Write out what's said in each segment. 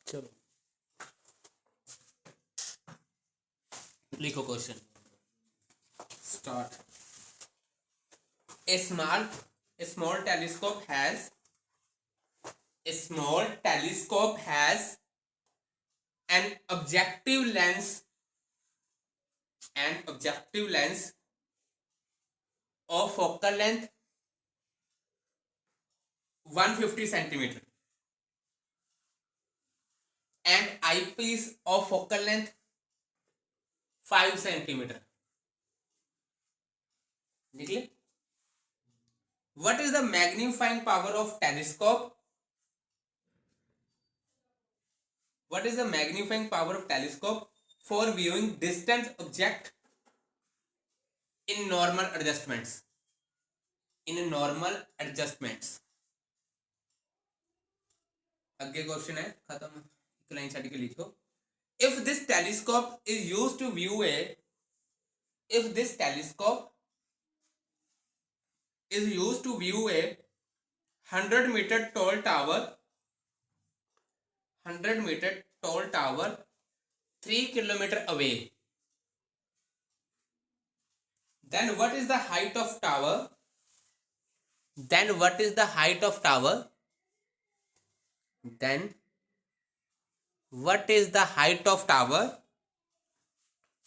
चलो लिखो question start. A small telescope has an objective lens of focal length 150 centimeter and eyepiece of focal length 5 centimeter. निकले? What is the magnifying power of telescope? What is the magnifying power of telescope for viewing distant object in normal adjustments? In normal adjustments. आगे question है खत्म, एक line छाड़ के लिखो। If this telescope is used to view a 100-meter tall tower 3 kilometer away, then what is the height of tower? Then what is the height of tower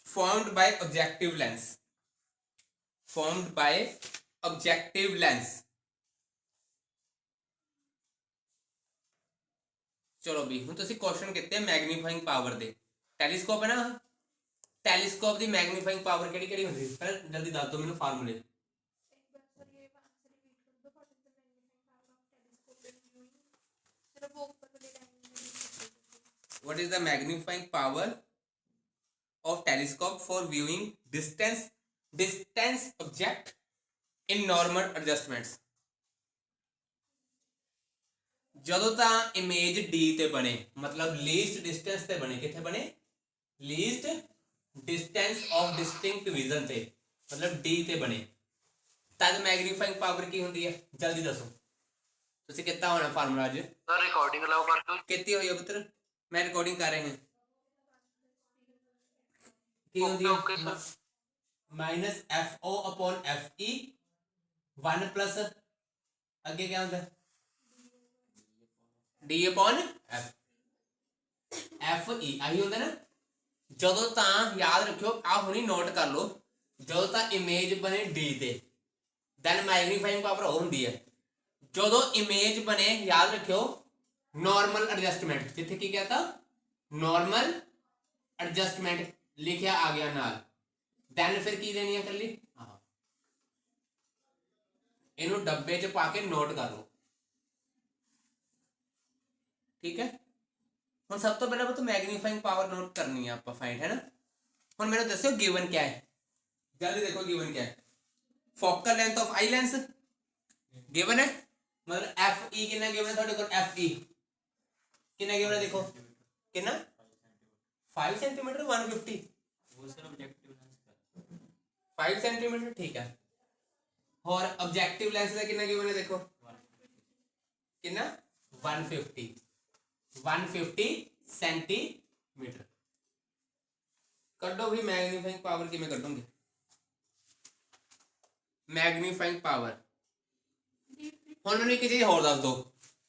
formed by objective lens? चलो भी हूँ तुसी question कितने magnifying power दे telescope है ना, telescope दी magnifying power केड़ी केड़ी होंदी है? जल्दी दस दो मैनू फार्मूले। What is the magnifying power of telescope for viewing distance object in normal adjustments? ਜਦੋਂ ਤਾਂ ਇਮੇਜ D ਤੇ ਬਣੇ, मतलब लीस्ट डिस्टेंस ਤੇ ਬਣੇ, ਕਿੱਥੇ ਬਣੇ? Least distance of distinct vision ਤੇ, मतलब D ਤੇ ਬਣੇ, ਤਦ मैग्नीफाइंग पावर ਕੀ ਹੁੰਦੀ ਹੈ? ਜਲਦੀ ਦੱਸੋ। ਤੁਸੀਂ ਕਿੱਤਾ ਹੋਣਾ ਫਾਰਮੂਲਾ ਅੱਜ? ਸਰ ਰਿਕਾਰਡਿੰਗ ਲਾਓ ਕਰ ਦੋ। ਕਿੱਤੀ ਹੋਈ ਹੈ ਪੁੱਤਰ? मैं रिकॉर्डिंग कर रहे हैं। Minus FO upon FE 1 plus अगे क्या होता है? D अपॉन F FE आई होता ना। ਜਦੋਂ ਤਾਂ याद रखियो आ हुणी नोट कर लो, ਜਦੋਂ ਤਾਂ इमेज बने D ते दैन मैग्नीफाइंग पावर हो हुंदी है। ਜਦੋਂ इमेज बने याद रखियो नॉर्मल एडजस्टमेंट, जिथे की कहता नॉर्मल एडजस्टमेंट लिखिया आ गया नाल, दैन फिर की लेनी है कली इनू डब्बे च पा के नोट कर लो, ठीक है। हम सब तो पहले तो मैग्नीफाइंग पावर नोट करनी है आप फाइंड, है ना। हम मेरे दसो गिवन क्या है, जल्दी देखो गिवन क्या है। Focal length of eye lens given है, मतलब FE कितना गिवन है थोड़े को? FE कितना गिवन है देखो, कितना 5 सेंटीमीटर 150 5 सेंटीमीटर, ठीक है। और ऑब्जेक्टिव लेंस का कितना गिवन है देखो, कितना 150 सेंटीमीटर। कटो भी मैग्नीफाइंग पावर किमें कटोगे? मैग्नीफाइंग पावर ਹੁਣ ਮੈਨੂੰ ਇੱਕ ਚੀਜ਼ ਹੋਰ ਦੱਸ ਦਿਓ,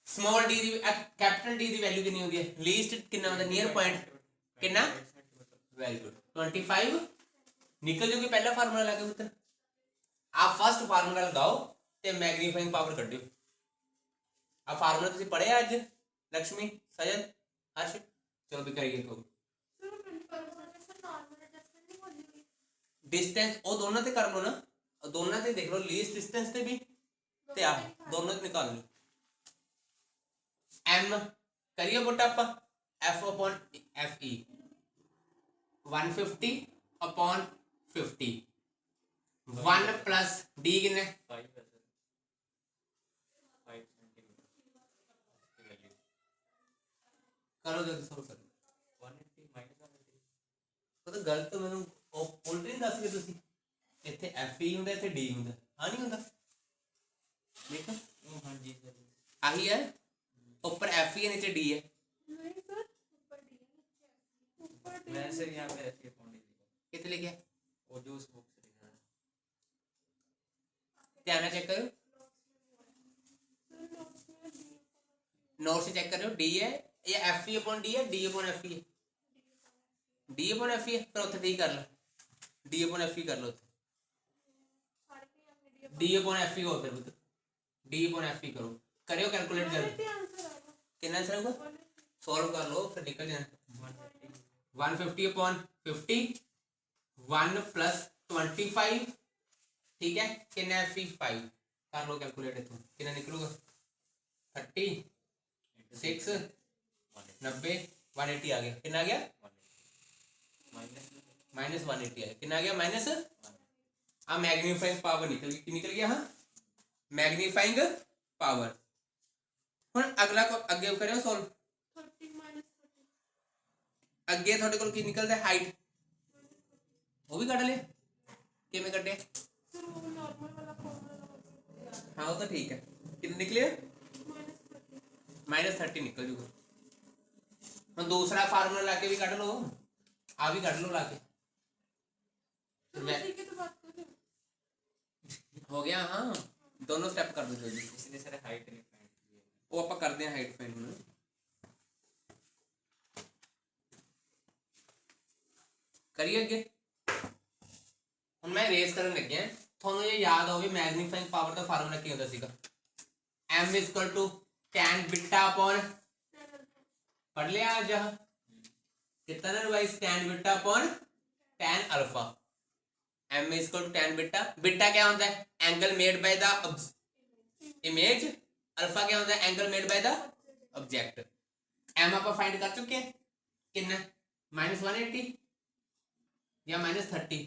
स्मॉल d ਦੀ कैपिटल D ਦੀ वैल्यू कितनी होगी? लीस्ट कितना होता है? नियर पॉइंट कितना? वेरी गुड 25 निकल जूगी। पहला फार्मूला लगा पुत्र, आप फर्स्ट फार्मूला लगाओ ते मैग्नीफाइंग पावर कढियो। आ फार्मूला तुसी पढ़े आज लक्ष्मी सजन हर्ष? चलो भी करिए को डिस्टेंस ओ दोनों ते कर लो ना, दोनों ते देख लो, लीस्ट डिस्टेंस ते भी ते आ दोनों निकाल लो। M करिए बोटा आप F upon FE 150 upon 50 1 plus D कितने 5 करो जल्दी सॉल्व करो। 180 माइनस 180 तो गलत मैंने उल्टे नहीं दस के तुसी, ਇੱਥੇ FE ਹੁੰਦਾ ਇੱਥੇ D ਹੁੰਦਾ, ਹਾਂ नहीं ਹੁੰਦਾ देखो। हाँ जी सर आही है, ऊपर FE है नीचे D है। नहीं सर मैं सर यहाँ पे ऐसे अपॉन डी कितने लिखे वो जो उस बुक से लिखा है ध्यान से चेक करो नोट से चेक करो डी है या एफ ई अपॉन डी है डी अपॉन एफ ई है डी अपॉन एफ ई है फिर उत्थे डी कर लो डी अपॉन एफ ई कर लो डी अपॉन एफ ई हो फिर डी अपॉन एफ ई करो करियो कैलकुलेट कर कितना आंसर होगा सॉल्व कर लो फिर निकल जाना 150 अपॉन 50 1 प्लस 25 ठीक है कितना एफ ई 5 कर लो कैलकुलेट इथों कितना निकलूगा 30 6 90 180 आ गया कितना आ गया माइनस 180 आ गया कितना आ गया माइनस आ मैग्नीफाइंग पावर निकल गया हाँ मैग्नीफाइंग पावर ਹੁਣ ਅਗਲਾ ਅੱਗੇ ਕਰਿਓ ਸੋਲਵ 30 minus 30 ਅੱਗੇ ਤੁਹਾਡੇ ਕੋਲ ਕੀ ਨਿਕਲਦਾ ਹਾਈਟ ਉਹ ਵੀ ਕੱਢ ਲਿਆ ਕਿਵੇਂ ਕੱਢਿਆ सर वो नॉर्मल वाला फॉर्मूला लगा हाँ वो तो ठीक है कितना निकले minus 30 -30 निकल जूगा हम दूसरा फार्मूला लाके भी काट लो आ भी काट लो लाके सर उसी की तो बात कर रहे हैं हो गया हाँ दोनों स्टेप कर दो जल्दी इसलिए सर हाइट नहीं फाइंड की है वो आप करते हैं हाइट फाइंड ਹੁਣ करिए अगे ਹੁਣ मैं रेस ਕਰਨ ਲੱਗਿਆ ਤੁਹਾਨੂੰ ਇਹ ਯਾਦ ਹੋਵੇ ਮੈਗਨੀਫਾਈਂਗ ਪਾਵਰ ਦਾ ਫਾਰਮੂਲਾ ਕੀ ਹੁੰਦਾ ਸੀਗਾ m tan बीटा अपॉन पढ़ लिया आज कितना ना revise tan beta upon tan alpha m tan beta beta क्या होता है angle made by the image alpha क्या होता है angle made by the object m आप फाइंड कर चुके हैं कितना -180 या -30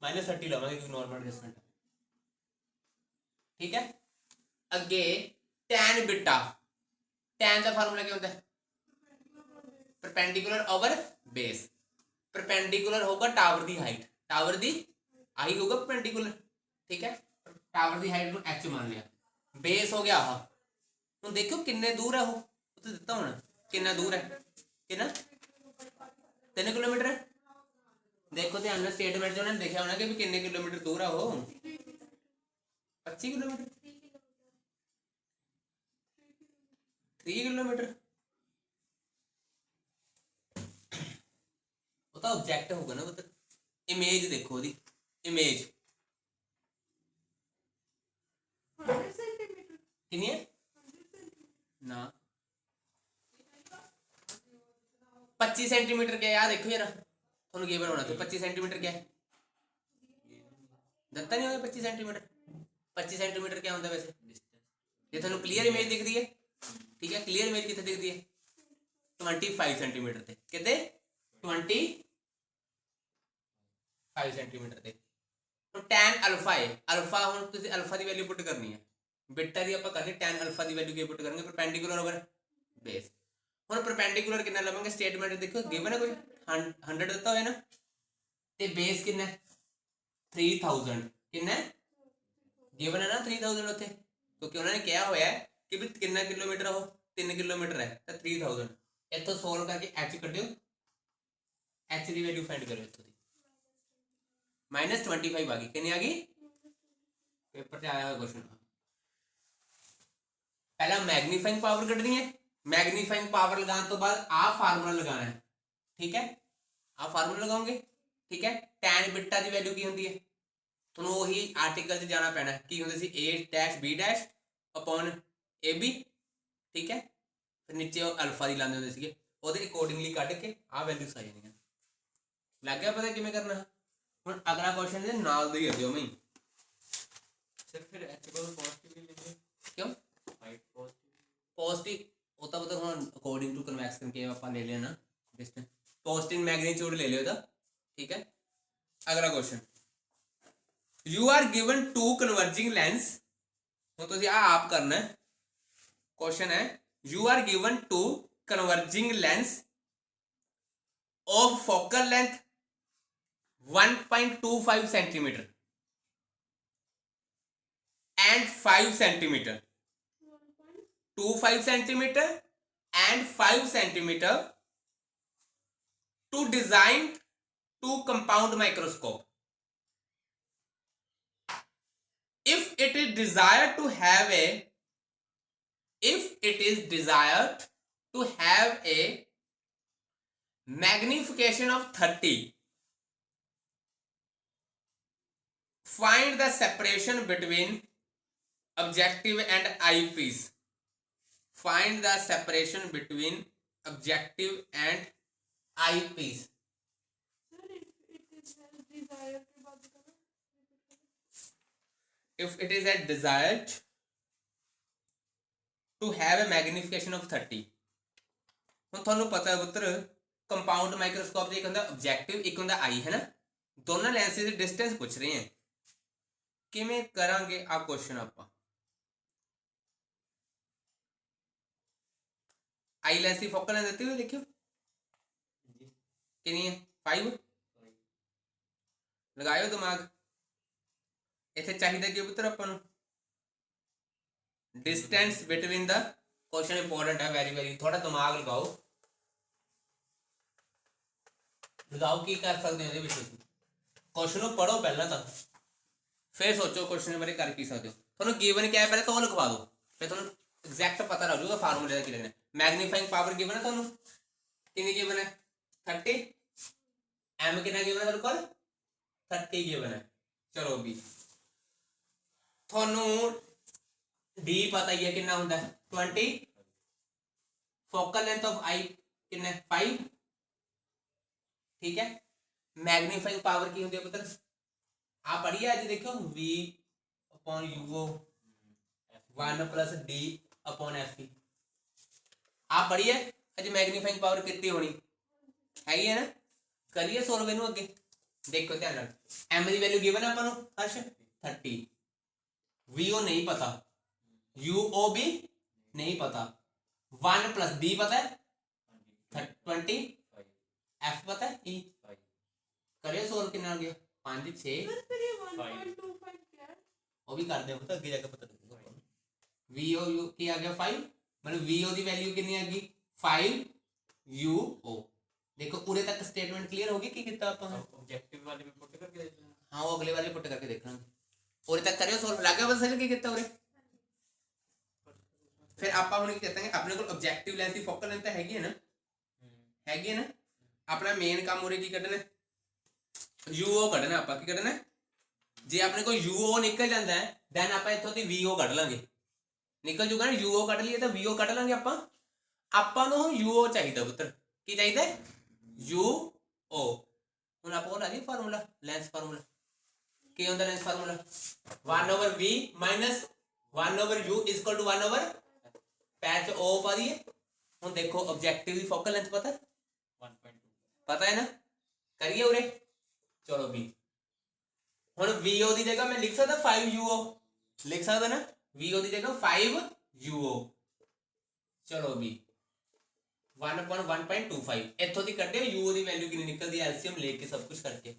-30 लवांगे क्योंकि नॉर्मल एडजस्टमेंट ठीक है अगे tan बीटा tan का फार्मूला क्या होता है परपेंडिकुलर ओवर बेस परपेंडिकुलर होगा टावर दी हाइट टावर दी आई होगा परपेंडिकुलर ठीक है टावर दी हाइट नु h मान लिया बेस हो गया आह ਹੁਣ देखो किन्ने दूर है वो तो दिता होना कितना दूर है कितना 3 किलोमीटर है देखो ध्यान ਨਾਲ स्टेटमेंट जो उन्होंने देखा होना कि भी किन्ने किलोमीटर दूर है वो 25 किलोमीटर 3 किलोमीटर वो तो ऑब्जेक्ट होगा ना मतलब इमेज देखो दी इमेज 100 सेंटीमीटर कितनी है 100 सेंटीमीटर ना 25 सेंटीमीटर क्या है यार देखो यार थोड़ा गिवन होना तो 25 सेंटीमीटर क्या है दत्ता नहीं होगा 25 सेंटीमीटर 25 सेंटीमीटर क्या होता है वैसे ये थोड़ा क्लियर इमेज दिख रही है ठीक है क्लियर इमेज कितने दिख रही है 25 सेंटीमीटर थे कितने 25 सेंटीमीटर थे तो tan अल्फा है अल्फा हुन तुसी अल्फा दी वैल्यू पुट करनी है बीटा दी ਆਪਾਂ करनी tan अल्फा दी वैल्यू की पुट करेंगे परपेंडिकुलर ओवर बेस ਹੁਣ परपेंडिकुलर कितना लवांगे स्टेटमेंट देखो गिवन है कोई 100 ਦਿੱਤਾ ਹੋਇਆ ਨਾ ਤੇ ਬੇਸ ਕਿੰਨਾ 3000 ਕਿੰਨਾ गिवन है ना 3000 ਉੱਥੇ ਕਿਉਂਕਿ ਉਹਨਾਂ ਨੇ ਕਿਹਾ ਹੋਇਆ ਹੈ ਕਿ ਵੀ ਕਿੰਨਾ ਕਿਲੋਮੀਟਰ ਉਹ 3 ਕਿਲੋਮੀਟਰ ਹੈ ਤਾਂ 3000 ਇੱਥੋਂ ਸੋਲਵ ਕਰਕੇ h ਕੱਢਿਓ h ਦੀ ਵੈਲਿਊ ਫਾਈਂਡ ਕਰੋ ਇੱਥੋਂ ਦੀ -25 ਆ ਗਈ ਕਿੰਨੀ ਆ ਗਈ पेपर से आया हुआ क्वेश्चन पहला मैग्नीफाइंग पावर कटनी है मैग्नीफाइंग पावर लगाने तो बाद आ फार्मूला लगाना है ठीक है आ फार्मूला लगाओगे ठीक है tan बीटा की वैल्यू की होती है ਤੁਹਾਨੂੰ ਉਹੀ ਆਰਟੀਕਲ 'ਚ ਜਾਣਾ ਪੈਣਾ ਕੀ ਹੁੰਦੇ ਸੀ a-b' ਅਪਨ ab ਠੀਕ ਹੈ ਫਿਰ ਨੀਚੇ ਉਹ ਅਲਫਾ ਦੀ ਲਾਉਂਦੇ ਹੁੰਦੇ ਸੀਗੇ ਉਹਦੇ ਅਕੋਰਡਿੰਗਲੀ ਕੱਢ ਕੇ ਆ ਵੈਲਿਊਸ ਆ ਜਾਣੀਆਂ ਲੱਗ ਗਿਆ ਪਤਾ ਕਿਵੇਂ ਕਰਨਾ ਹੁਣ ਅਗਲਾ ਕੁਐਸਚਨ ਦੇ ਨਾਲ ਦੇ ਹੀ ਆ ਜਿਓ ਮੈਂ सर फिर h को पॉजिटिव ले लेंगे क्यों हाइट पॉजिटिव होता मतलब हम अकॉर्डिंग टू कन्वेक्स करके ਆਪਾਂ ले लेना डिस्टेंस पॉजिटिव मैग्नीट्यूड ले लियो था ठीक है अगला question you are given two converging lens तो ਤੁਸੀਂ ਆ ਆਪ ਕਰਨਾ ਹੈ क्वेश्चन है you are given two converging lens of focal length 1.25 centimetre and 5 centimeter 25 centimeter and 5 centimeter to design two compound microscope. If it is desired to have a magnification of 30, find the separation between objective and eyepiece. Find the separation between objective and eyepiece. Sir, if it is a desire के बाद करो. If it is a desired to have a magnification of 30. ਹੁਣ ਤੁਹਾਨੂੰ ਪਤਾ ਹੈ ਪੁੱਤਰ compound microscope 'ਚ ਇੱਕ ਹੁੰਦਾ ਆਬਜੈਕਟਿਵ ਇੱਕ ਹੁੰਦਾ ਆਈ ਹੈ ਨਾ ਦੋਨਾਂ ਲੈਂਸਿਸ ਦੀ ਡਿਸਟੈਂਸ ਪੁੱਛ ਰਹੇ ਹਾਂ ਕਿਵੇਂ ਕਰਾਂਗੇ ਆ ਕੁਐਸਚਨ ਆਪਾਂ आई लेंस की फोकल लेंथ देते हुए देखियो कितनी है 5 लगायो दिमाग इथे चाहिए कि पुत्र अपन distance between the question important है वेरी वेरी थोड़ा दिमाग लगाओ की कर सकते हो क्वेश्चन पढ़ो पहला तो फिर सोचो क्वेश्चन बारे कर की सकते हो थोड़ा गिवन क्या है पहले तो लिखवा दो फिर थोड़ा एग्जैक्ट पता लग जाऊगा फार्मूले का लिखना मैग्नीफाइंग पावर गिवन है ਤੁਹਾਨੂੰ ਕਿੰਨੀ ਗਿਵਨ ਹੈ 30 m ਕਿੰਨਾ ਗਿਵਨ ਹੈ ਤੁਹਾਡੇ ਕੋਲ 30 ਗਿਵਨ ਹੈ ਚਲੋ ਵੀ ਤੁਹਾਨੂੰ d ਪਤਾ ਹੀ ਹੈ ਕਿੰਨਾ ਹੁੰਦਾ 20 ਫੋਕਲ ਲੈਂਥ ਆਫ ਆਈ ਕਿੰਨਾ 5 ਠੀਕ ਹੈ ਮੈਗਨੀਫਾइंग ਪਾਵਰ ਕੀ ਹੁੰਦੀ ਹੈ ਪੁੱਤਰ ਆ ਪੜੀਏ ਅੱਜ ਦੇਖੋ v uo 1 + d f आप पढ़िए अज मैग्नीफाइंग पावर कितनी होनी है ना करिए सोल्व इनू अगे देखो ध्यान एम की वैल्यू गिवन है अपन हर्ष 30 वीओ नहीं पता यूओ भी नहीं पता 1 + d पता है 20 एफ पता है ई करिए सोल्व कितना आ गया 5 6 सर फिर ये 1.25 क्या है? वो भी कर दे पता अगे जाके पता लगेगा वीओ यू की आ गया 5 मतलब वीओ की वैल्यू कितनी आ गई 5 यूओ देखो पूरे तक स्टेटमेंट क्लियर होगी कि कितना अपन ऑब्जेक्टिव वाले में पुट करके देख लेना हाँ वो अगले वाले पुट करके देख लेंगे पूरे तक करियो सोल्व लग गया बस कि कितना उरे फिर आपा हुन कहते हैं अपने को ऑब्जेक्टिव लेंस की फोकल लेंथ हैगी है ना अपना मेन काम उरे की कढना यूओ कढना आपा की कढना जे अपने को यूओ निकल जाता है देन आपा इथों दी वीओ कढ लांगे निकल जूगा ना यूओ कट लिए तो वीओ कट लांगे ਆਪਾਂ ਨੂੰ यूओ चाहिए पुत्र की चाहिए यूओ ਹੁਣ ਆਪਾਂ ਉਹ ਲਾ ਲਈ ਫਾਰਮੂਲਾ ਲੈਂਸ ਫਾਰਮੂਲਾ ਕੀ ਹੁੰਦਾ lens formula 1/v - 1/u = 1/, patch ओ पा दिए ਹੁਣ देखो ऑब्जेक्टिव की फोकल लेंथ पता है 1.2 पता है ना करिए उरे चलो भी ਹੁਣ vo ਦੀ ਜਗ੍ਹਾ मैं लिख सकता 5uo लिख सकता ना vo ਦੀ जगह 5uo चलो भी 1/1.25 इथों ਦੀ ਕੱਢਿਓ uo ਦੀ ਵੈਲਿਊ ਕਿੰਨੀ ਨਿਕਲਦੀ ਹੈ ਐਲਸੀਐਮ ਲੈ ਕੇ ਸਭ ਕੁਝ ਕਰਕੇ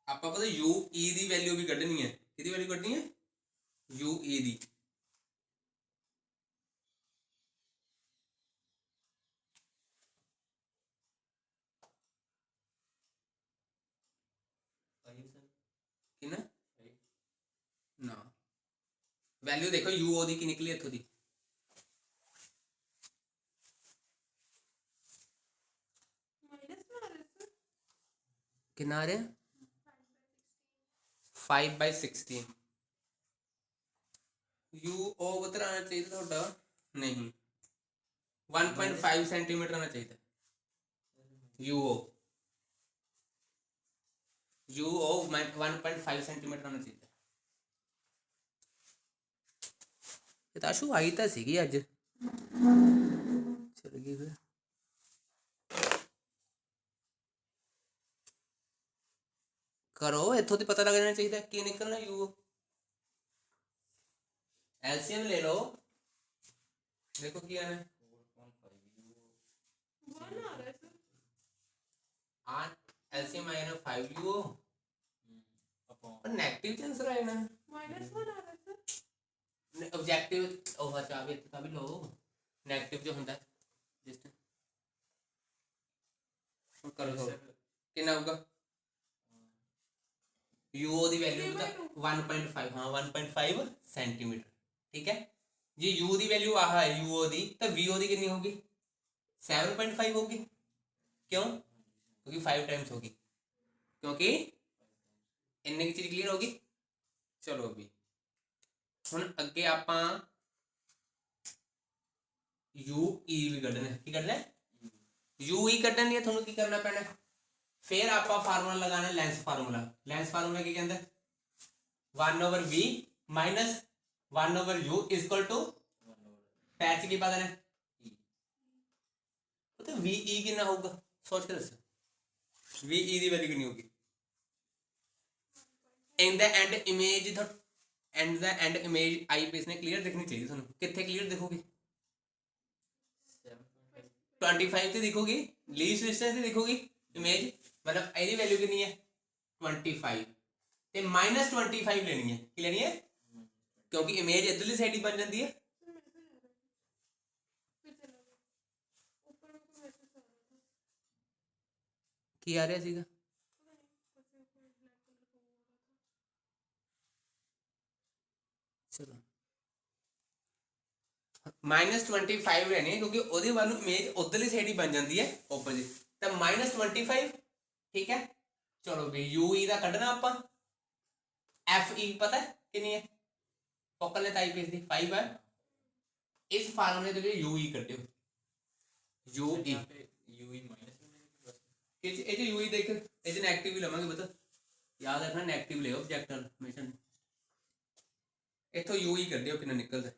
ਆਪਾਂ ਪਤਾ ue ਦੀ ਵੈਲਿਊ ਵੀ ਕੱਢਣੀ ਹੈ ਕਿਹਦੀ ਵੈਲਿਊ ਕੱਢਣੀ ਹੈ ue ਦੀ कितना ना वैल्यू देखो यूओ दी की निकली इथों दी माइनस में आ रहा है सर कितना आ रहा है 5/16 यूओ बता आना चाहिए थोड़ा नहीं 1.5 सेंटीमीटर आना चाहिए यूओ 1.5 सेंटीमीटर आना चाहिए ताशु आई तो सी अज चल गई फिर करो इथों तो पता लग जाना चाहिए की निकलना यू एलसीएम ले लो देखो की आना 1 आ रहा है सर एलसीएम आया ना 5u पर नेगेटिव आंसर आया ना -1 आ रहा है सर ऑब्जेक्टिव ਉਹ ਅੱਛਾ ਵੀ ਇੱਥੇ ਵੀ ਲੋ ਨੈਗੇਟਿਵ ਜੋ ਹੁੰਦਾ ਡਿਸਟੈਂਸ ਹੁਣ ਕਰੋ ਸੋ ਕਿੰਨਾ ਹੋਊਗਾ ਯੂ ਦੀ ਵੈਲਿਊ ਤਾਂ 1.5 ਹਾਂ 1.5 ਸੈਂਟੀਮੀਟਰ ਠੀਕ ਹੈ ਜੇ ਯੂ ਦੀ ਵੈਲਿਊ ਆਹ ਹੈ ਯੂ ਦੀ ਤਾਂ ਵੀਓ ਦੀ ਕਿੰਨੀ ਹੋਗੀ 7.5 ਹੋਗੀ ਕਿਉਂ क्योंकि 5 टाइम्स होगी क्योंकि इन्ने की चीज क्लियर होगी चलो अभी हुण अगे आपां यू ई भी कढना है की कढना है यू ई कढन लिए तुहानूं की करना पैना फिर आपां फार्मूला लगाना लेंस फार्मूला की कहंदा 1/v minus 1/u equal to patch की पता है तो वी ई कितना होगा सोच के दसो वी ई दी वैल्यू कितनी होगी in the end image eyepiece ने क्लियर दिखनी चाहिए थानू कितने क्लियर दिखोगी 25 ਤੇ दिखोगी लीस्ट डिस्टेंस ਤੇ दिखोगी इमेज मतलब ਇਹਦੀ वैल्यू कितनी है 25 ਤੇ -25 लेनी है की लेनी है क्योंकि इमेज इधरली साइड ही बन जाती है की आ रहा सीगा चलो -25 लेने क्योंकि ਉਹਦੇ ਵੱਲ ਨੂੰ ਇਮੇਜ ਉਧਰਲੀ ਸਾਈਡ ਹੀ ਬਣ ਜਾਂਦੀ ਹੈ ਆਪੋਜ਼ਿਟ ਤਾਂ -25 ਠੀਕ ਹੈ ਚਲੋ ਵੀ UE ਦਾ ਕੱਢਣਾ ਆਪਾਂ FE ਪਤਾ ਕਿੰਨੀ ਹੈ ਫੋਕਲ ਲੈਂਥ ਆਈਪੀਸ ਦੀ 5 ਹੈ ਇਸ ਫਾਰਮੂਲੇ ਦੇ ਵਿੱਚ UE ਕੱਢਿਓ UE UE माइनस ਇਹ ਜੇ UE ਦੇਖ ਇਹ ਜੇ ਨੈਗੇਟਿਵ ਹੀ ਲਵਾਂਗੇ ਬਤਾ ਯਾਦ ਰੱਖਣਾ ਨੈਗੇਟਿਵ ਲਿਓ ਆਬਜੈਕਟ ਹਮੇਸ਼ਾ इथों यू ही कर दियो कितना निकलता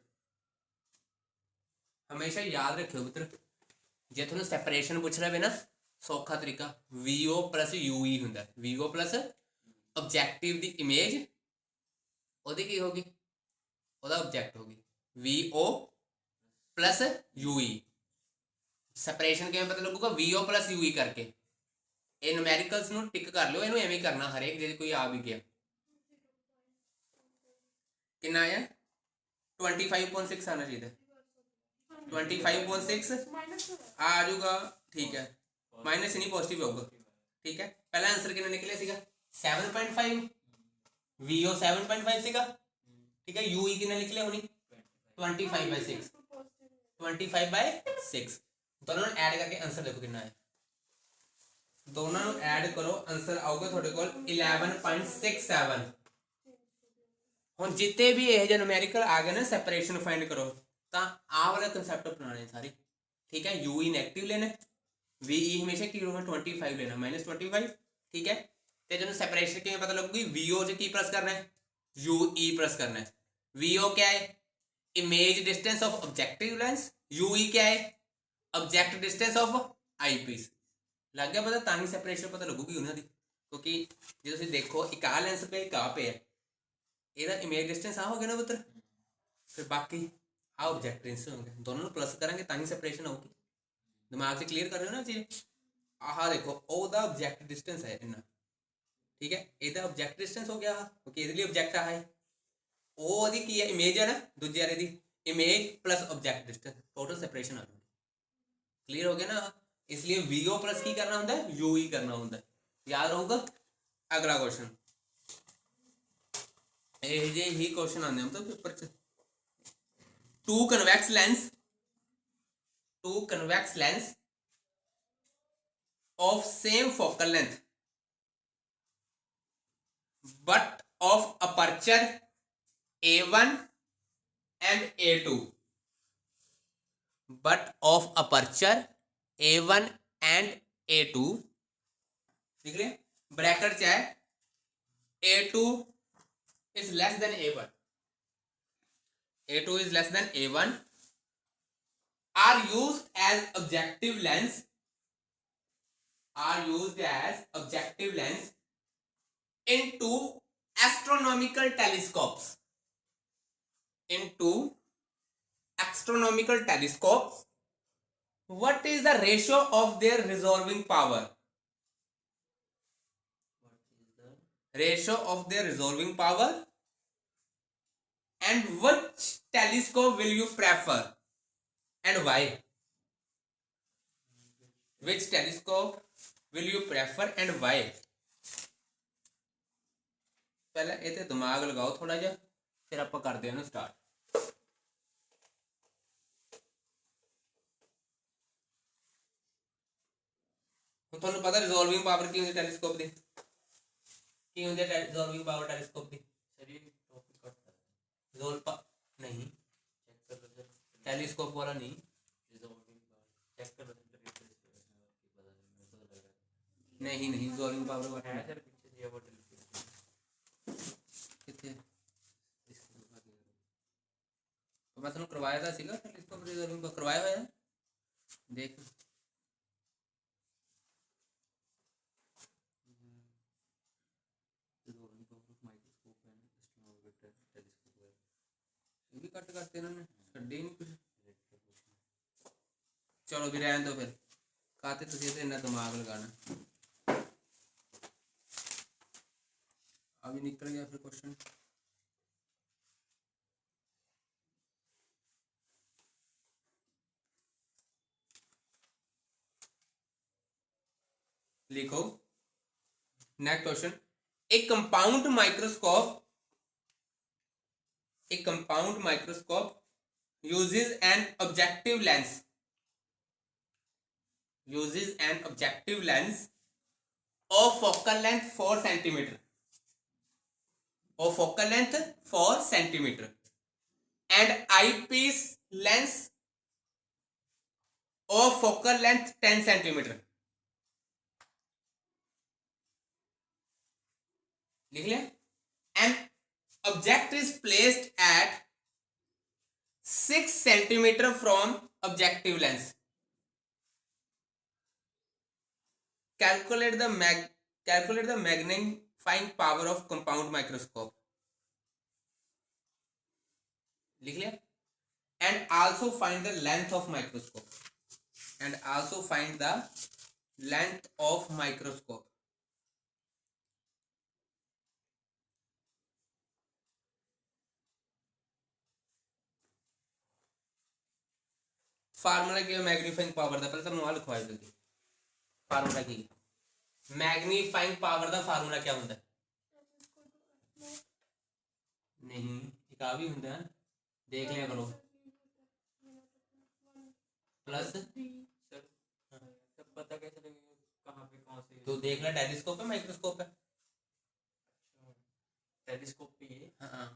हमेशा याद रखियो मित्र जे तुहानू सैपरेशन पूछ रहा है ना सौखा तरीका VO प्लस यू ही हुंदा VO प्लस ऑब्जेक्टिव दी इमेज ओदी की होगी ओदा ऑब्जेक्ट होगी VO प्लस UE सैपरेशन किवें पता लगूगा VO प्लस UE करके ये न्यूमेरिकल्स नू टिक कर लो इनू एवें करना हर एक जे कोई आ भी गया कितना आया 25.6 आना चाहिए 25.6 आ जाऊगा ठीक है माइनस नहीं पॉजिटिव होगा ठीक है पहला आंसर कितना निकले सीगा 7.5 VO 7.5 सीगा ठीक है UE कितना निकले होनी 25/6 25/6 दोनों ऐड करके आंसर देखो कितना है दोनों ऐड करो आंसर आऊगा थोड़े को 11.67 ਹੁਣ ਜਿੱਤੇ ਵੀ ਇਹ ਜਿਹੇ ਨੂਮੈਰੀਕਲ ਆ ਗਏ ਨਾ ਸੈਪਰੇਸ਼ਨ ਫਾਈਂਡ ਕਰੋ ਤਾਂ ਆਹ ਵਾਲਾ ਕਨਸੈਪਟ ਅਪਣਾਉਣੇ ਸਾਰੇ ਠੀਕ ਹੈ UE ਨੈਗੇਟਿਵ ਲੈਣਾ VE ਹਮੇਸ਼ਾ ਕੀ ਹੋਣਾ 25 ਲੈਣਾ -25 ਠੀਕ ਹੈ ਤੇ ਜਦੋਂ ਸੈਪਰੇਸ਼ਨ ਕਿਵੇਂ ਪਤਾ ਲੱਗੂਗੀ VO 'ਚ ਕੀ ਪ੍ਰੈਸ ਕਰਨਾ ਹੈ UE ਪ੍ਰੈਸ ਕਰਨਾ ਹੈ VO क्या है image distance of objective lens UE क्या है ऑब्जेक्ट डिस्टेंस ऑफ आईपीस ਲੱਗ ਗਿਆ ਪਤਾ ਤਾਂ ਹੀ ਸੈਪਰੇਸ਼ਨ ਪਤਾ ਲੱਗੂਗੀ ਉਹਨਾਂ ਦੀ ਕਿਉਂਕਿ ਜੇ ਤੁਸੀਂ ਦੇਖੋ ਇੱਕ ਆ ਲੈਂਸ पे ਇੱਕ ਆ पे है ਇਹਦਾ ਇਮੇਜ ਡਿਸਟੈਂਸ ਆ ਹੋ ਗਿਆ ਨਾ ਪੁੱਤਰ ਫਿਰ ਬਾਕੀ ਆ ਆਬਜੈਕਟ ਡਿਸਟੈਂਸ ਹੋਣਗੇ ਦੋਨਾਂ ਨੂੰ ਪਲੱਸ ਕਰਾਂਗੇ ਤਾਂ ਹੀ ਸੈਪਰੇਸ਼ਨ ਆਊਗੀ ਦਿਮਾਗ 'ਚ ਕਲੀਅਰ ਕਰ ਰਹੇ ਹੋ ਨਾ ਜੀ ਆਹ ਦੇਖੋ ਉਹਦਾ ਆਬਜੈਕਟ ਡਿਸਟੈਂਸ ਹੈ ਇੰਨਾ ਠੀਕ ਹੈ ਇਹਦਾ ਆਬਜੈਕਟ ਡਿਸਟੈਂਸ ਹੋ ਗਿਆ ਕਿਉਂਕਿ ਇਹਦੇ ਲਈ ਆਬਜੈਕਟ ਆ ਹੈ ਉਹ ਉਹਦੀ ਕੀ ਹੈ ਇਮੇਜ ਹੈ ਨਾ ਦੂਜੇ ਵਾਲੇ ਦੀ image plus object distance total separation ਆ ਜੂਗੀ ਕਲੀਅਰ ਹੋ ਗਿਆ ਨਾ इसलिए VO प्लस की करना होता है UE करना होता है याद रहोगा अगला क्वेश्चन ही क्वेश्चन आने मतलब पेपर च two convex lens of same focal length but of aperture A1 and A2 but of aperture A1 and A2 ठीक है ब्रैकेट क्या है A2 is less than A1 A2 is less than A1 are used as objective lens in two astronomical telescopes what is the ratio of their resolving power and which telescope will you prefer and why? Which telescope will you prefer and why? पहले ये तो दिमाग लगाओ थोड़ा जा, फिर आप करते हैं स्टार्ट। ਹੁਣ ਤੁਹਾਨੂੰ ਪਤਾ ਰਿਜ਼ੋਲਵਿੰਗ ਪਾਵਰ ਕੀ ਹੁੰਦੀ ਟੈਲੀਸਕੋਪ ਦੀ? ਕੀ ਹੁੰਦੀ ਹੈ ਰਿਜ਼ੋਲਵਿੰਗ ਪਾਵਰ ਟੈਲੀਸਕੋਪ ਦੀ? सर ये टॉपिक कट कर रिजोल्व नहीं, चेक कर लो सर, टेलीस्कोप वाला नहीं। रिजॉल्विंग चेक कर लो सर, पता मेरे को लग रहा है नहीं नहीं रिजोल्विंग पावर वाला है सर, पीछे दिया हुआ कितने तो मैं ਤੁਹਾਨੂੰ ਕਰਵਾਇਆ ਤਾਂ ਸੀਗਾ ਟੈਲੀਸਕੋਪ ਰਿਜ਼ੋਲਵਿੰਗ ਕਰਵਾਇਆ ਹੋਇਆ ਦੇਖ। माइक्रोस्कोप एंड एस्ट्रोनॉमिकल टेलीस्कोप ये भी कट करते इन्होंने, छड्डे ही नहीं कुछ। चलो भी रहने दो फिर, काते तुझे तो इन्ना दिमाग लगाना। अभी निकल गया फिर क्वेश्चन। लिखो next question. A compound microscope uses an objective lens of focal length 4 centimeter and eyepiece lens of focal length 10 centimeter। लिख लिया? An object is placed at 6 centimeter from objective lens. Calculate the magnifying power of compound microscope. लिख लिया? And also find the length of microscope. Formula क्या है magnifying power का? पहले तुम आ लिखवाए जल्दी। फार्मूला की मैग्नीफाइंग पावर का फार्मूला क्या होता है? नहीं एक आ भी होता है, देख लिया करो। प्लस सर पता कैसे लगेगा कहाँ पे कौन से? तो देख ले, टेलीस्कोप है माइक्रोस्कोप है? टेलीस्कोप पे ये, हाँ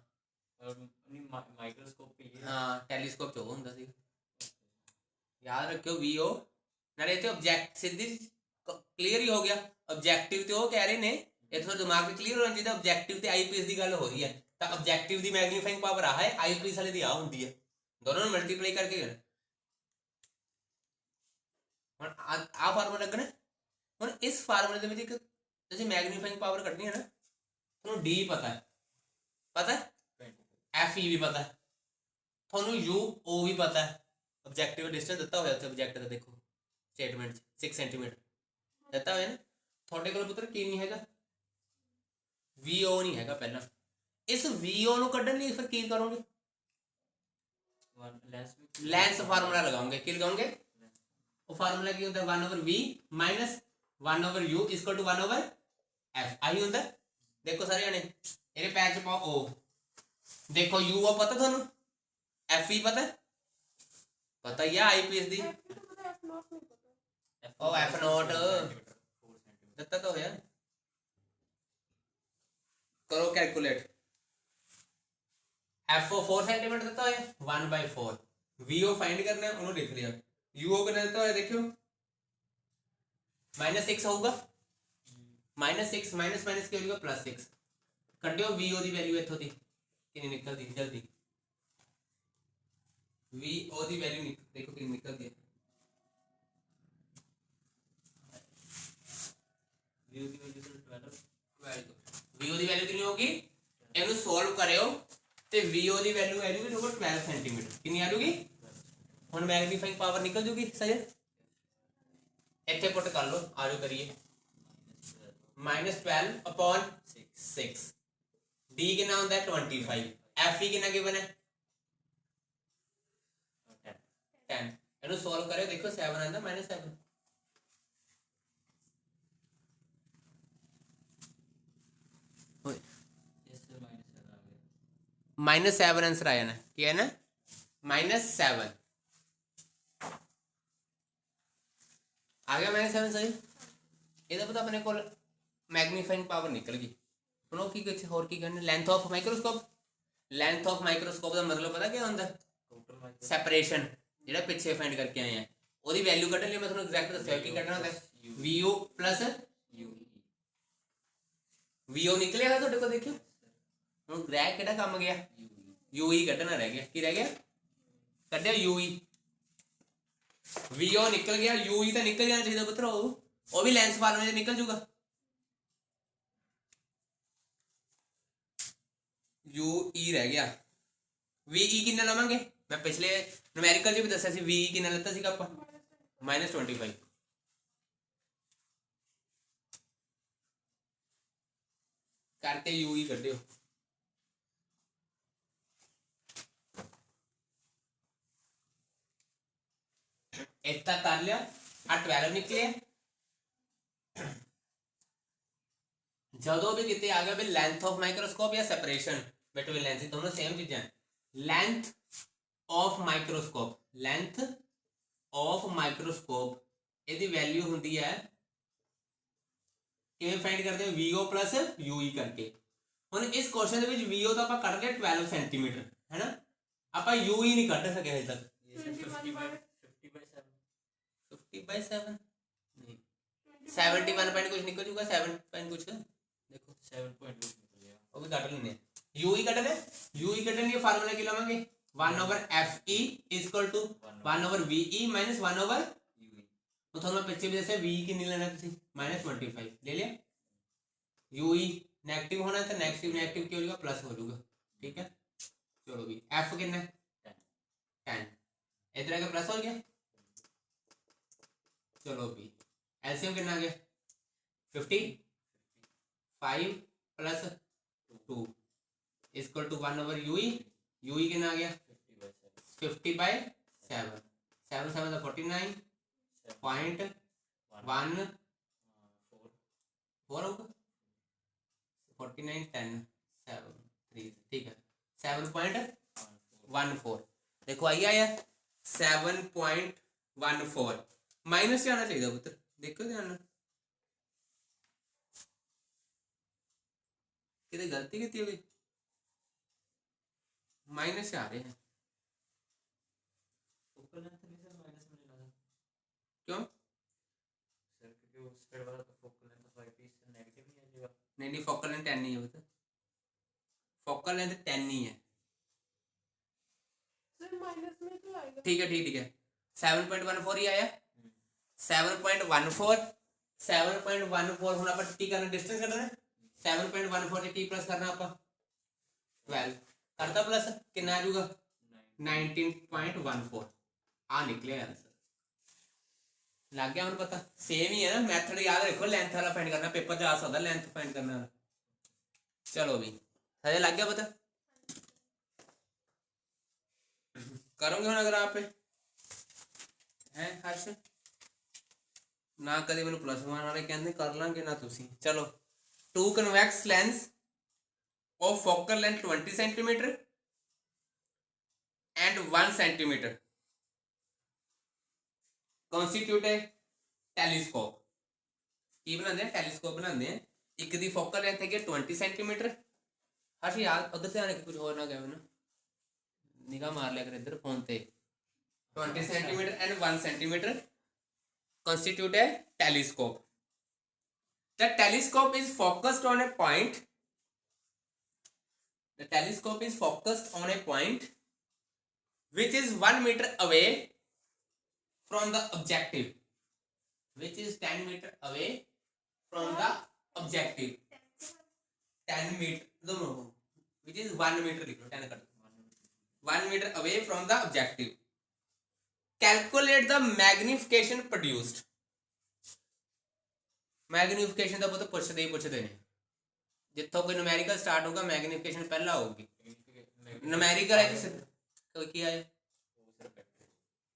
और नहीं माइक्रोस्कोप पे ये। हाँ टेलीस्कोप चो होता सी। याद रखियो वीओ नाले इत्थे ऑब्जेक्ट सीधी क्लियर ही हो गया। ऑब्जेक्टिव ते वो कह रहे ने, ये तो दिमाग में क्लियर होना चाहिए। ऑब्जेक्टिव ते आईपीएस की गल हो रही है, तो ऑब्जेक्टिव की मैग्नीफाइंग पावर आ है, आईपीएस वाले की आ होंदी है, दोनों ने मल्टीप्लाई करके हुण आ फार्मूला लगना। हुण इस फार्मूले दे विच एक तुसीं मैग्नीफाइंग पावर कढनी है ना, तुहानूं डी पता है, एफ ई भी पता है, तुहानूं यू ओ भी पता है। ऑब्जेक्टिव डिस्टेंस दिता होया, ऑब्जेक्ट का देखो स्टेटमेंट 6 सेंटीमीटर दिता होया ना। थोड़े कोल पुत्र की नहीं हैगा, वीओ नहीं हैगा। पहला इस वीओ नूं कढण लई फिर की करोगे? लेंस फार्मूला लगाओगे। की लगाओगे? वो फार्मूला की होता है 1/v minus 1/u equal to 1/f। आई होता है। देखो सारे जने मेरे पैर च पाओ ओ, देखो यू ओ पता थानू, एफ ई पता पता ही है आईपीएस दी। ओ एफ नॉट दिता तो होया, करो कैलकुलेट। एफ ओ 4 सेंटीमीटर दिता होया 1/4। वीओ फाइंड करना है, उन्होंने लिख लिया। यूओ कितना दिता होया देखियो, -6 होगा। -6 माइनस माइनस क्या होगा +6। कड्डियो वीओ दी वैल्यू इत्थों दी कितनी निकलदी जल्दी। वीओ दी वैल्यू देखो कितनी निकलदी है। वीओ की वैल्यू तो 12। Very good. वीओ दी वैल्यू कितनी होगी? इहनू सॉल्व करियो ते वीओ दी वैल्यू आएगी होगा 12 सेंटीमीटर। कितनी आ जाएगी? हुण मैग्नीफाइंग पावर निकल जूगी। सही है, इत्थे पुट कर लो, आ जाओ करिए। -12/6 डी कितना होता है 25। एफ ई कितना गिवन है 10 10 ਇਹਨੂੰ ਸੋਲਵ ਕਰਿਓ ਦੇਖੋ 7 ਆਂਦਾ -7 इससे माइनस आ -7 गया आंसर आया ना ਕੀ ਹੈ ਨਾ -7 आ गया -7 सही ਇਹਦਾ ਪਤਾ ਆਪਣੇ ਕੋਲ ਮੈਗਨੀਫਾਈਂਗ ਪਾਵਰ ਨਿਕਲ ਗਈ ਹੁਣ ਉਹ ਕੀ ਕੁਝ ਹੋਰ ਕੀ ਕਰਨਾ ਲੈਂਥ ਆਫ ਮਾਈਕਰੋਸਕੋਪ ਦਾ ਮਤਲਬ ਪਤਾ ਕੀ ਹੁੰਦਾ टोटल माइनस ਸੈਪਰੇਸ਼ਨ ਜਿਹੜਾ ਪਿੱਛੇ ਫਾਈਂਡ ਕਰਕੇ ਆਏ ਆ ਉਹਦੀ ਵੈਲਿਊ ਕੱਢਣ ਲਈ ਮੈਂ ਤੁਹਾਨੂੰ ਐਗਜ਼ੈਕਟ ਦੱਸਿਆ ਕੀ ਕੱਢਣਾ ਹੁੰਦਾ VO plus यू VO ਨਿਕਲਿਆ ਤੁਹਾਡੇ ਕੋਲ ਦੇਖਿਓ ਹੁਣ ਗ੍ਰੈਕ ਕਿਹੜਾ ਕੰਮ ਗਿਆ UE ਕੱਢਣਾ ਰਹਿ ਗਿਆ ਕੀ ਰਹਿ ਗਿਆ ਕੱਢਿਆ UE VO ਨਿਕਲ ਗਿਆ UE ਤਾਂ ਨਿਕਲ ਜਾਣਾ ਚਾਹੀਦਾ ਪੁੱਤਰ ਉਹ ਵੀ ਲੈਂਸ ਫਾਰਮੂਲੇ 'ਚ ਨਿਕਲ ਜੂਗਾ UE ਰਹਿ ਗਿਆ VE ਕਿੰਨਾ ਲਵਾਂਗੇ ਮੈਂ ਪਿਛਲੇ ਨੂਮੈਰੀਕਲ 'ਚ ਵੀ ਦੱਸਿਆ ਸੀ VE ਕਿੰਨਾ ਲੱਤਾ ਸੀਗਾ ਆਪਾਂ -25 करके UE ਕੱਢਿਓ इतना कर लिया 12 निकले ਜਦੋਂ ਵੀ ਕਿਤੇ ਆ ਗਿਆ ਵੀ ਲੈਂਥ ਆਫ ਮਾਈਕਰੋਸਕੋਪ ਜਾਂ ਸੈਪਰੇਸ਼ਨ ਬਿਟਵੀਨ ਲੈਂਸ ਦੋਨੋਂ ਸੇਮ ਚੀਜ਼ਾਂ ਲੈਂਥ ਆਫ ਮਾਈਕਰੋਸਕੋਪ ਇਹਦੀ ਵੈਲਿਊ ਹੁੰਦੀ ਹੈ ਕਿਵੇਂ ਫਾਈਂਡ ਕਰਦੇ ਹੋ VO plus UE ਕਰਕੇ ਹੁਣ ਇਸ ਕੁਐਸਚਨ ਦੇ ਵਿੱਚ VO ਤਾਂ ਆਪਾਂ ਕੱਢ ਲਿਆ 12 ਸੈਂਟੀਮੀਟਰ ਹੈ ਨਾ ਆਪਾਂ UE ਨਹੀਂ ਕੱਢ ਸਕੇ ਹਜੇ ਤੱਕ 50/7 नहीं 71 पॉइंट कुछ निकल चुका 7 पॉइंट कुछ देखो 7 पॉइंट कुछ निकल गया वो भी काट लेने UE कटने UE कटने ये फार्मूला की लगाएंगे 1/FE = 1/VE - 1/UE तो थोड़ा पीछे भी जैसे VE की नहीं लेना किसी -25 ले लिया UE नेगेटिव होना है तो नेगेटिव क्या हो जाएगा प्लस हो जाएगा ठीक है चलो भी F कितना 10 इधर आगे प्लस हो गया चलो भी एलसीएम कितना आ गया 55 plus 2 equal to 1/UE UE कितना आ गया 50/7 7 7 49.14 होगा 49 10 7 3 ठीक है 7.14 देखो आइए 7.14 माइनस से आना चाहिए पुत्र देखो ध्यान कितनी गलती की होगी माइनस से आ रहे हैं फोकल लेंथ नहीं सर माइनस में लेना था क्यों सर क्योंकि उस साइड वाला तो फोकल लेंथ 5 से नेगेटिव नहीं आ जाएगा नहीं फोकल लेंथ 10 नहीं है पुत्र फोकल लेंथ 10 नहीं है सर माइनस में तो आएगा ठीक है 7.14 ही आया 7.14 ਹੁਣ ਆਪਾਂ t ਕਰਨਾ ਡਿਸਟੈਂਸ ਕੱਢਣਾ 7.14 ਤੇ t ਪਲੱਸ ਕਰਨਾ ਆਪਾਂ 12 ਕਰਤਾ ਪਲੱਸ ਕਿੰਨਾ ਆ ਜਾਊਗਾ 19.14 ਆ ਨਿਕਲਿਆ ਆਨਸਰ ਲੱਗ ਗਿਆ ਹੁਣ ਪਤਾ ਸੇਮ ਹੀ ਹੈ ਨਾ ਮੈਥਡ ਯਾਦ ਰੱਖੋ ਲੈਂਥ ਵਾਲਾ ਫਾਈਂਡ ਕਰਨਾ ਪੇਪਰ 'ਚ ਆ ਸਕਦਾ ਲੈਂਥ ਫਾਈਂਡ ਕਰਨਾ ਚਲੋ ਵੀ ਹਜੇ ਲੱਗ ਗਿਆ ਪਤਾ करोगे ਹੁਣ अगर आप हैं हर्ष ना कभी मैं +1 वाले कहते कर लांगे ना तुसी चलो 2 convex lens of focal length 20 centimetre and 1 centimetre constitute है टेलीस्कोप की बनाते हैं टेलीस्कोप बनाते हैं एक दी फोकल लेंथ है 20 सेंटीमीटर हर्ष यार उधर से आने कुछ और ना कहे ना निगाह मार लिया कर इधर फोन पे 20 centimetre and 1 centimetre constitute a telescope. The telescope is focused on a point. The telescope is focused on a point which is 1 meter away from the objective. Which is 10 meter away from the objective. 10 meter. No. Which is 1 meter. 10 1 meter away from the objective. Calculate the magnification produced. Magnification का पुछते ही पुछते हैं जितों कोई numerical start होगा magnification पहला होगी numerical है कि कोई क्या है